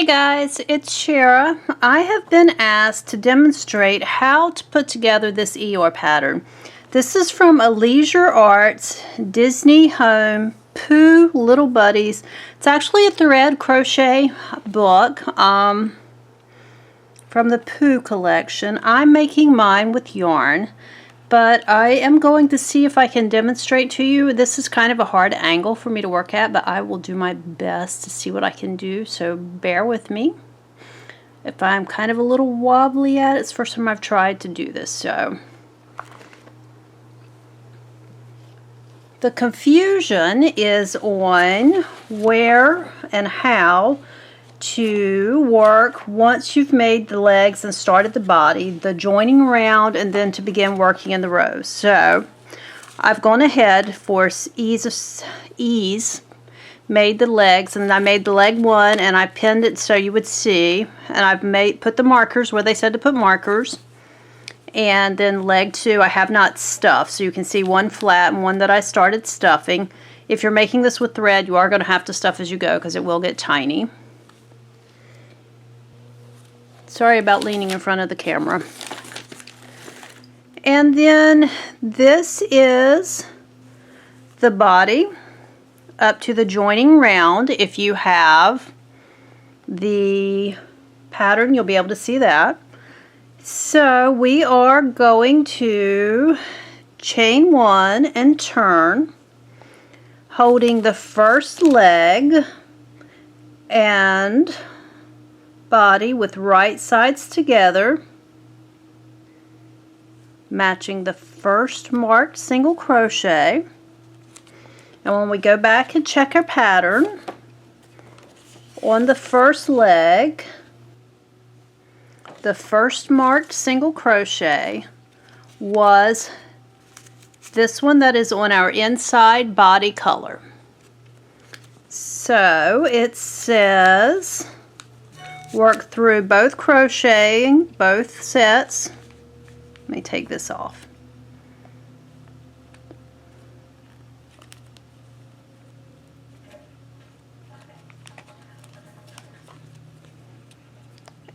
Hey guys, it's Shara. I have been asked to demonstrate how to put together this Eeyore pattern. This is from Leisure Arts Disney Home Pooh Little Buddies. It's actually a thread crochet book from the Pooh collection. I'm making mine with yarn, but I am going to see if I can demonstrate to you. This is kind of a hard angle for me to work at, but I will do my best to see what I can do, so bear with me. If I'm kind of a little wobbly at it, it's the first time I've tried to do this, so. The confusion is on where and how to work once you've made the legs and started the body, the joining around, and then to begin working in the rows. So I've gone ahead for ease, made the legs, and I made the leg one and I pinned it so you would see, and I've put the markers where they said to put markers. And then leg two I have not stuffed, so you can see one flat and one that I started stuffing. If you're making this with thread, you are going to have to stuff as you go because it will get tiny. Sorry about leaning in front of the camera. And then this is the body up to the joining round. If you have the pattern, you'll be able to see that. So we are going to chain one and turn, holding the first leg and body with right sides together, matching the first marked single crochet. And when we go back and check our pattern on the first leg, the first marked single crochet was this one that is on our inside body color. So it says work through both crocheting, both sets. Let me take this off.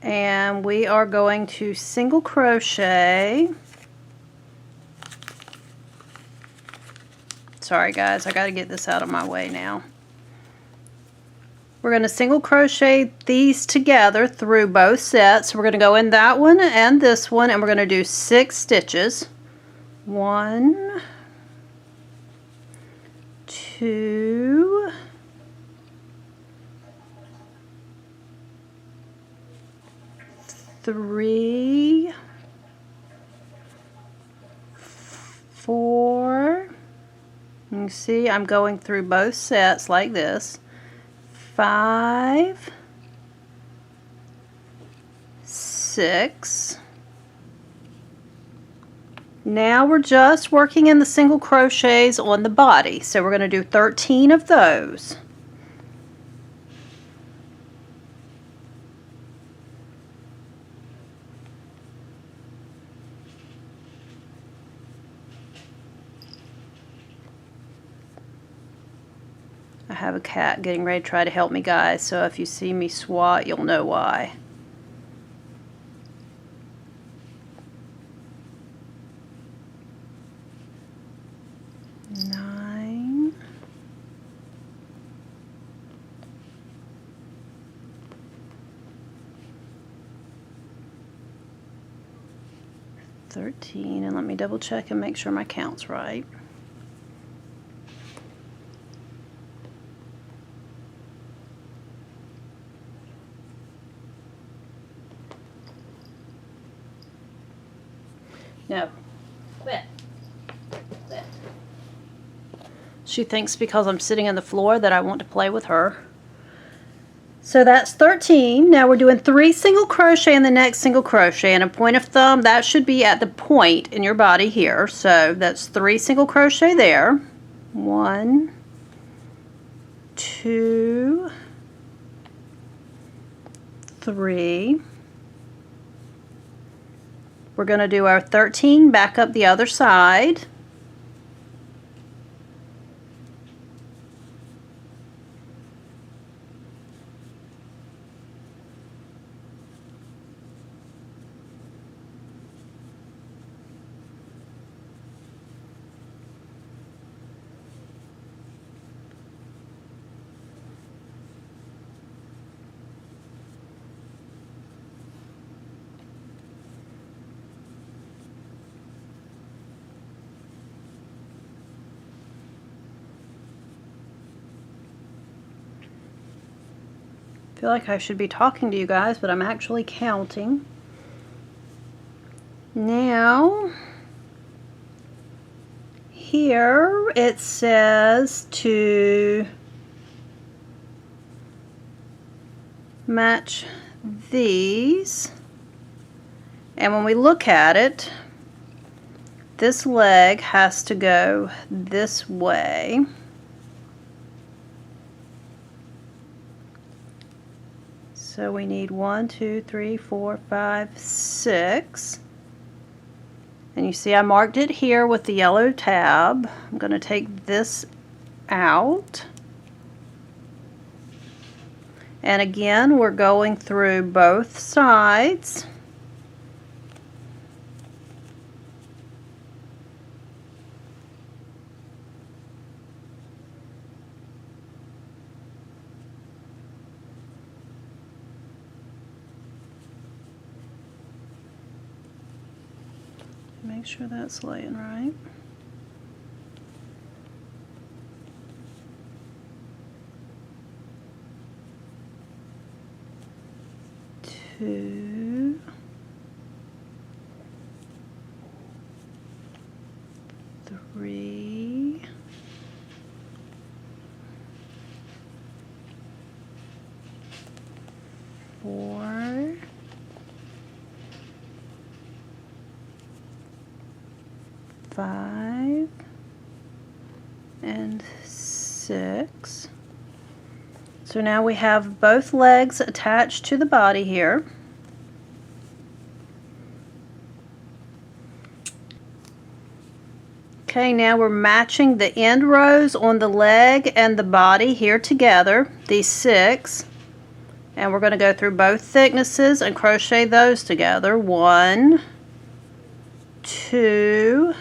And we are going to single crochet. Sorry guys, I gotta get this out of my way now. We're going to single crochet these together through both sets. We're going to go in that one and this one, and we're going to do 6 stitches. 1, 2, 3, 4. You can see I'm going through both sets like this. 5, 6. Now we're just working in the single crochets on the body, so we're going to do 13 of those. I have a cat getting ready to try to help me, guys, so if you see me swat, you'll know why. Nine. 13, and let me double check and make sure my count's right. No. Quit. Quit. She thinks because I'm sitting on the floor that I want to play with her. So that's 13. Now we're doing 3 single crochet in the next single crochet, and a point of thumb, that should be at the point in your body here. So that's 3 single crochet there. 1, 2, 3. We're going to do our 13 back up the other side. I feel like I should be talking to you guys, but I'm actually counting. Now, here it says to match these, and when we look at it, this leg has to go this way. So we need 1, 2, 3, 4, 5, 6. And you see I marked it here with the yellow tab. I'm going to take this out. And again, we're going through both sides. Make sure that's laying right. Two, three, four, five, and 6. So now we have both legs attached to the body here. Okay, now we're matching the end rows on the leg and the body here together, these 6. And we're going to go through both thicknesses and crochet those together. 1, 2,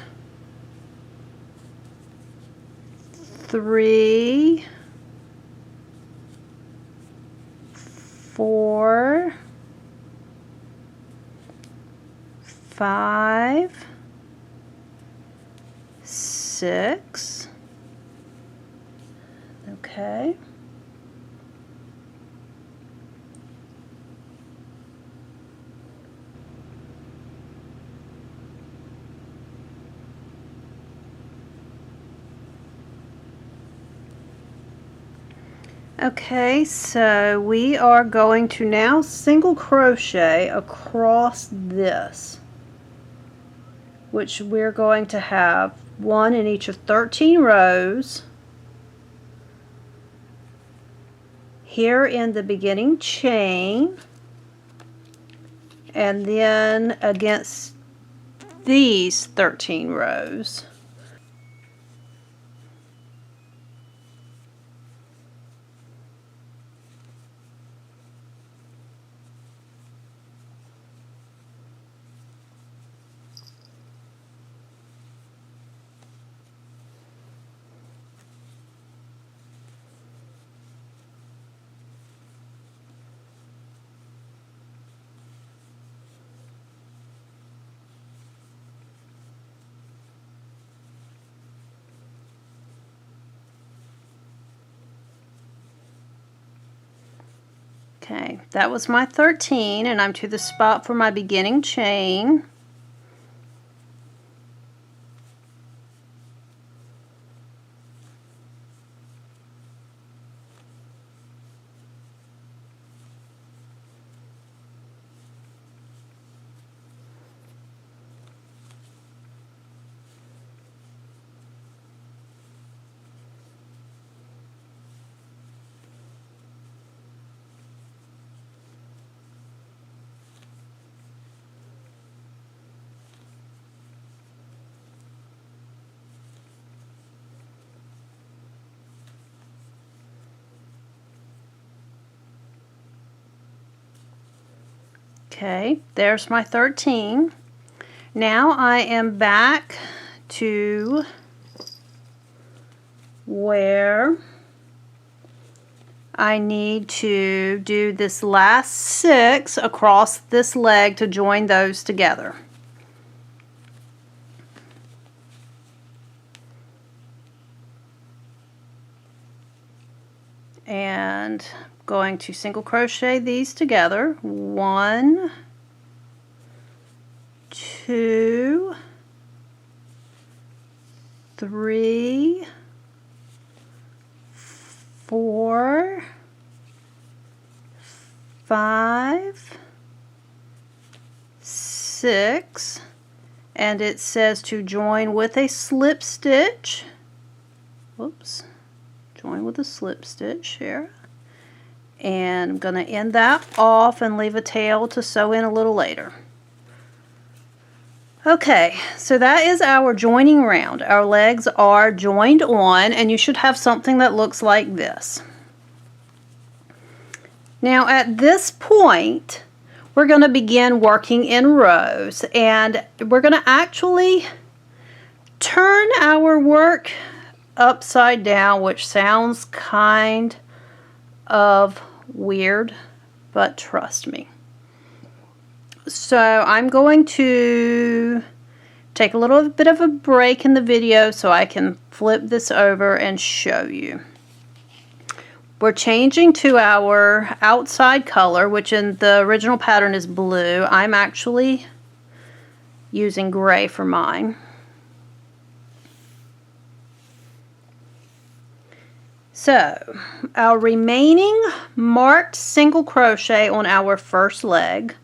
3, 4, 5, 6. Okay. Okay, so we are going to now single crochet across this, which we're going to have 1 in each of 13 rows. Here in the beginning chain, and then against these 13 rows. Okay, that was my 13, and I'm to the spot for my beginning chain. Okay, there's my 13. Now I am back to where I need to do this last 6 across this leg to join those together. And going to single crochet these together. 1, 2, 3, 4, 5, 6, and it says to join with a slip stitch. Whoops, join with a slip stitch here. And I'm going to end that off and leave a tail to sew in a little later. Okay, so that is our joining round. Our legs are joined on, and you should have something that looks like this. Now at this point, we're going to begin working in rows, and we're going to actually turn our work upside down, which sounds kind of weird, but trust me. So I'm going to take a little bit of a break in the video so I can flip this over and show you. We're changing to our outside color, which in the original pattern is blue. I'm actually using gray for mine. So our remaining marked single crochet on our first leg,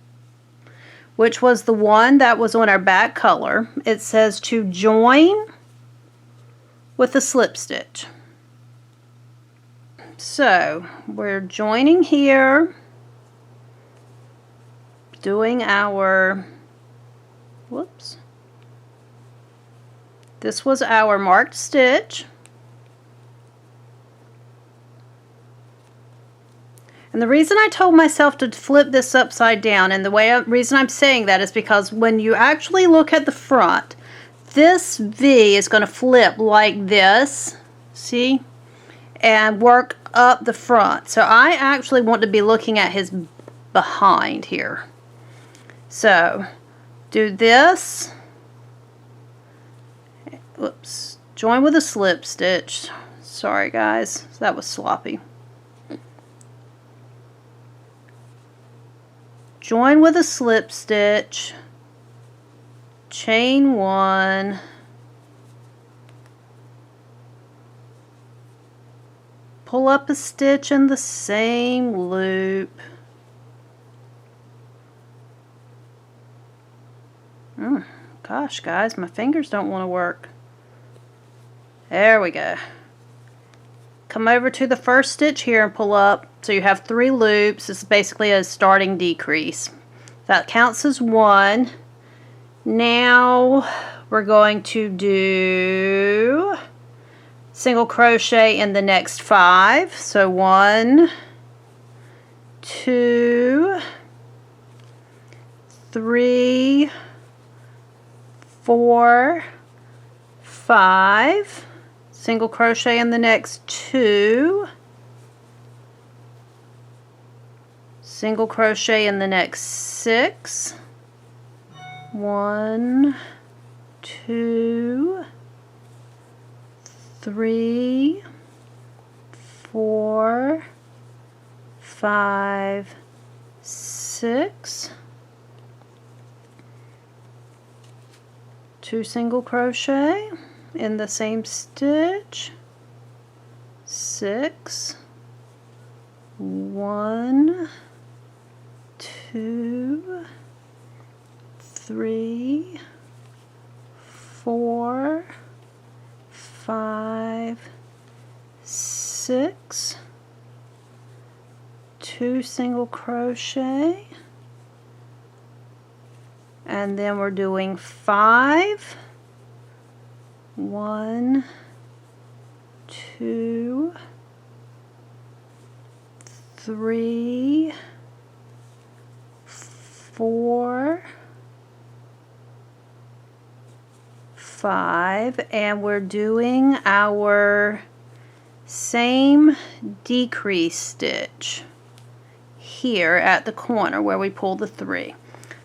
which was the one that was on our back color, it says to join with a slip stitch. So we're joining here, doing our, whoops, this was our marked stitch. And the reason I told myself to flip this upside down, and the reason I'm saying that is because when you actually look at the front, this V is going to flip like this, see, and work up the front. So I actually want to be looking at his behind here. So do this, whoops, join with a slip stitch. Sorry guys, that was sloppy. Join with a slip stitch, chain 1, pull up a stitch in the same loop, gosh guys, my fingers don't want to work. There we go. Come over to the first stitch here and pull up. So you have 3 loops. This is basically a starting decrease. That counts as 1. Now we're going to do single crochet in the next 5. So 1, 2, 3, 4, 5. Single crochet in the next 2, single crochet in the next 6, 1, 2, 3, 4, 5, 6, 2 single crochet in the same stitch, 6, 1, 2, 3, 4, 5, 6, 2 single crochet, and then we're doing 5, 1, 2, 3, 4, 5, and we're doing our same decrease stitch here at the corner where we pull the 3.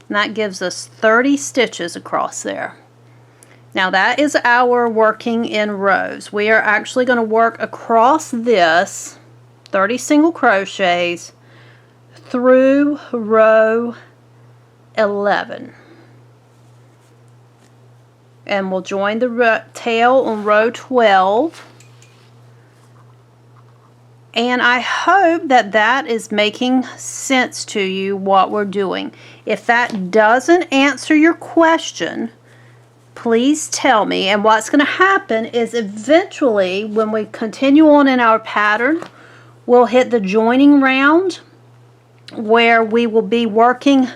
And that gives us 30 stitches across there. Now that is our working in rows. We are actually going to work across this 30 single crochets through row 11. And we'll join the tail on row 12. And I hope that that is making sense to you, what we're doing. If that doesn't answer your question, please tell me. And what's going to happen is eventually, when we continue on in our pattern, we'll hit the joining round where we will be working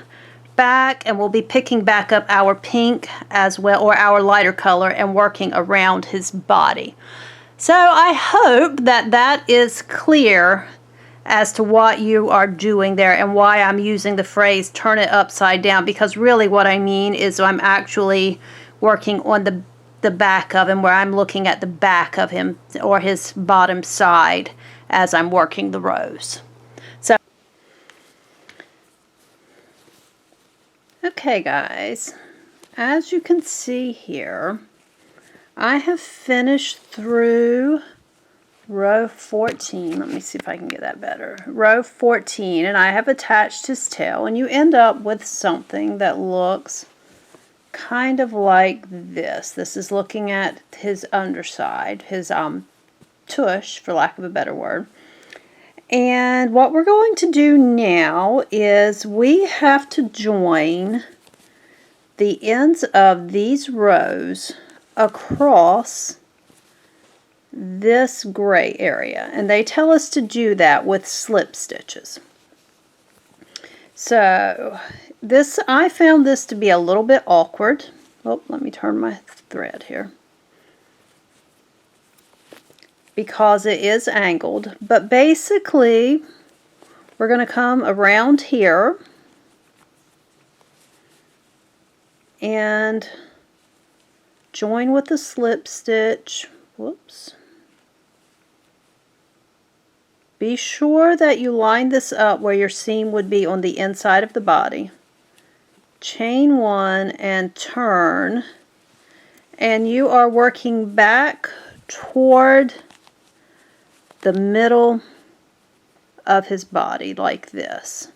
back, and we'll be picking back up our pink as well, or our lighter color, and working around his body. So I hope that that is clear as to what you are doing there and why I'm using the phrase turn it upside down, because really what I mean is I'm actually working on the back of him, where I'm looking at the back of him or his bottom side as I'm working the rows. So, okay guys, as you can see here, I have finished through row 14. Let me see if I can get that better. Row 14, and I have attached his tail, and you end up with something that looks kind of like this. This is looking at his underside, his tush, for lack of a better word. And what we're going to do now is we have to join the ends of these rows across this gray area, and they tell us to do that with slip stitches. So this, I found this to be a little bit awkward. Oh, let me turn my thread here, because it is angled. But basically we're going to come around here and join with the slip stitch. Whoops. Be sure that you line this up where your seam would be on the inside of the body. Chain one and turn, and you are working back toward the middle of his body like this.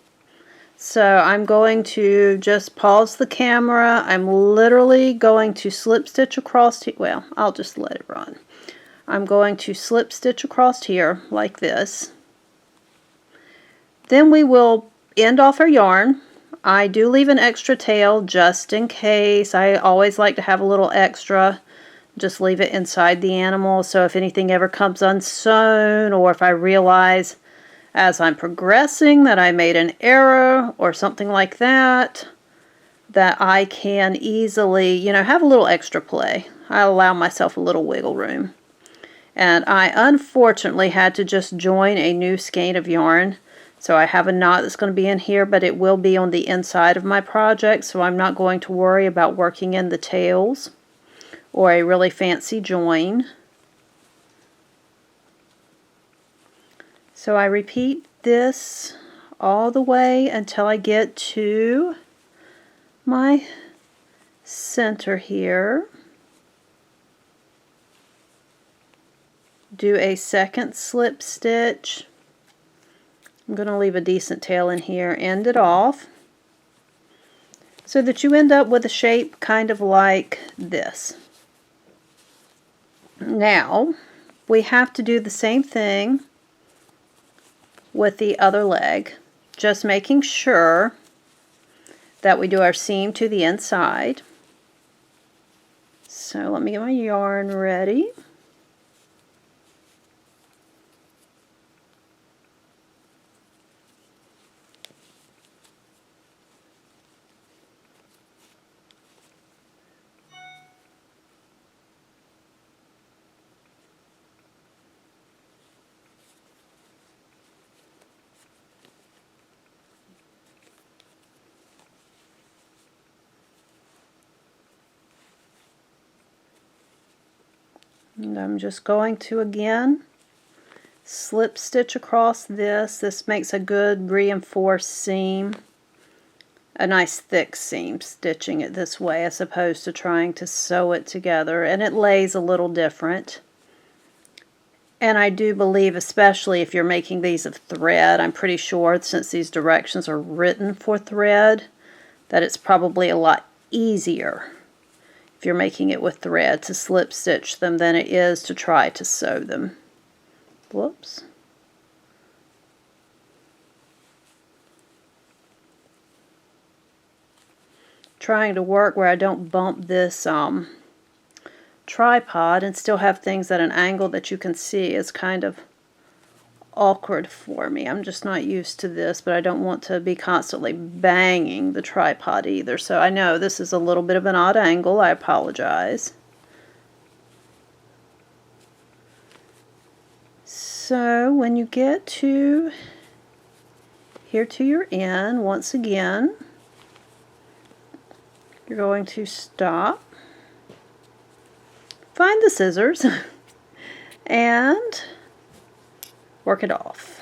So I'm going to just pause the camera. I'm literally going to slip stitch across here. Well, I'll just let it run. I'm going to slip stitch across here like this. Then we will end off our yarn. I do leave an extra tail just in case. I always like to have a little extra. Just leave it inside the animal, so if anything ever comes unsewn, or if I realize as I'm progressing that I made an error or something like that, that I can easily, you know, have a little extra play. I allow myself a little wiggle room. And I unfortunately had to just join a new skein of yarn. So I have a knot that's going to be in here, but it will be on the inside of my project, so I'm not going to worry about working in the tails or a really fancy join. So I repeat this all the way until I get to my center here. Do a second slip stitch. I'm going to leave a decent tail in here, end it off, so that you end up with a shape kind of like this. Now, we have to do the same thing with the other leg, just making sure that we do our seam to the inside. So let me get my yarn ready. And I'm just going to again slip stitch across this. This makes a good reinforced seam, a nice thick seam, stitching it this way as opposed to trying to sew it together, and it lays a little different. And I do believe, especially if you're making these of thread, I'm pretty sure since these directions are written for thread, that it's probably a lot easier if you're making it with thread to slip stitch them than it is to try to sew them. Whoops. Trying to work where I don't bump this tripod and still have things at an angle that you can see is kind of awkward for me. I'm just not used to this, but I don't want to be constantly banging the tripod either. So I know this is a little bit of an odd angle. I apologize. So when you get to here to your end, once again, you're going to stop, find the scissors, and work it off.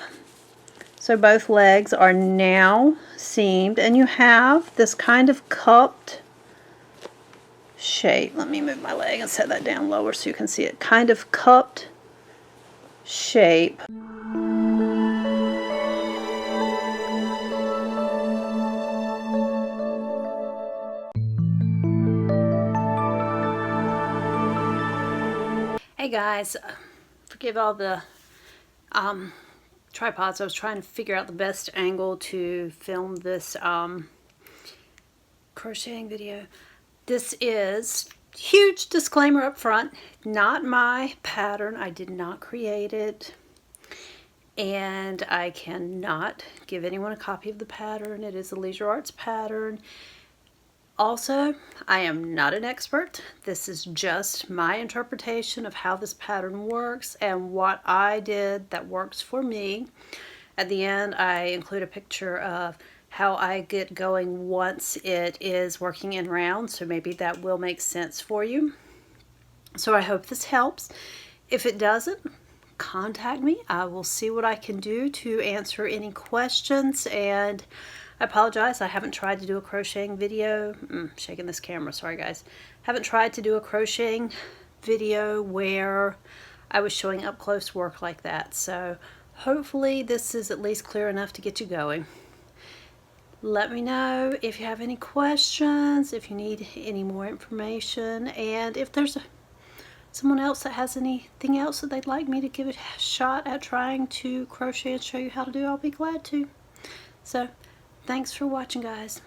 So both legs are now seamed, and you have this kind of cupped shape. Let me move my leg and set that down lower so you can see it. Kind of cupped shape. Hey guys, forgive all the tripods. I was trying to figure out the best angle to film this crocheting video. This is, huge disclaimer up front, not my pattern. I did not create it, and I cannot give anyone a copy of the pattern. It is a Leisure Arts pattern. Also, I am not an expert. This is just my interpretation of how this pattern works and what I did that works for me. At the end, I include a picture of how I get going once it is working in rounds, so maybe that will make sense for you. So I hope this helps. If it doesn't, contact me. I will see what I can do to answer any questions, and I apologize, I haven't tried to do a crocheting video. Shaking this camera, sorry guys. Haven't tried to do a crocheting video where I was showing up close work like that. So hopefully this is at least clear enough to get you going. Let me know if you have any questions, if you need any more information, and if there's someone else that has anything else that they'd like me to give it a shot at trying to crochet and show you how to do, I'll be glad to. So thanks for watching, guys.